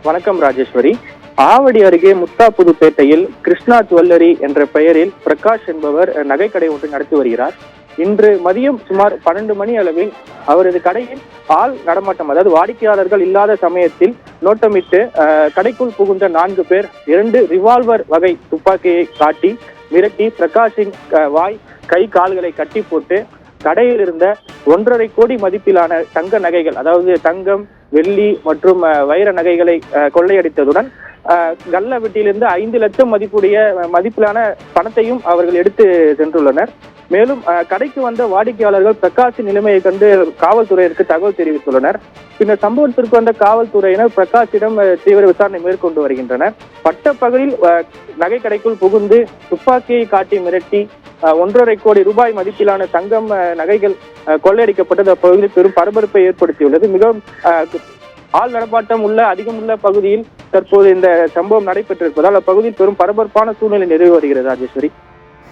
வணக்கம் ராஜேஸ்வரி. ஆவடி அருகே முத்தாப்புதுப்பேட்டையில் கிருஷ்ணா ஜுவல்லரி என்ற பெயரில் பிரகாஷ் என்பவர் நகைக்கடை ஒன்று நடத்தி வருகிறார். இன்று மதியம் சுமார் 12 மணி அளவில் அவரது கடையில் ஆள் நடமாட்டம், அதாவது வாடிக்கையாளர்கள் இல்லாத சமயத்தில் நோட்டமிட்டு கடைக்குள் புகுந்த 4 பேர் 2 ரிவால்வர் வகை துப்பாக்கியை காட்டி மிரட்டி பிரகாஷின் வாய் கை கால்களை கட்டி போட்டு கடையில் இருந்த 1.5 கோடி மதிப்பிலான தங்க நகைகள், அதாவது தங்கம், வெள்ளி மற்றும் வைர நகைகளை கொள்ளையடித்ததுடன் கள்ள வெட்டியிலிருந்து 5 லட்சம் மதிப்பிலான பணத்தையும் அவர்கள் எடுத்து சென்றுள்ளனர். மேலும் கடைக்கு வந்த வாடிக்கையாளர்கள் பிரகாஷின் நிலைமையை கண்டு காவல்துறையினருக்கு தகவல் தெரிவித்துள்ளனர். பின்னர் சம்பவத்திற்கு வந்த காவல்துறையினர் பிரகாஷிடம் தீவிர விசாரணை மேற்கொண்டு வருகின்றனர். பட்டப்பகலில் நகை கடைக்குள் புகுந்து துப்பாக்கியை காட்டி மிரட்டி 1.5 கோடி ரூபாய் மதிப்பிலான தங்கம் நகைகள் கொள்ளையடிக்கப்பட்டது அப்பகுதியில் பெரும் பரபரப்பை ஏற்படுத்தியுள்ளது. மிகவும் ஆள் நடமாட்டம் அதிகமுள்ள பகுதியில் தற்போது இந்த சம்பவம் நடைபெற்றிருப்பதால் அப்பகுதியில் பெரும் பரபரப்பான சூழ்நிலை நிலவி வருகிறது. ராஜேஸ்வரி.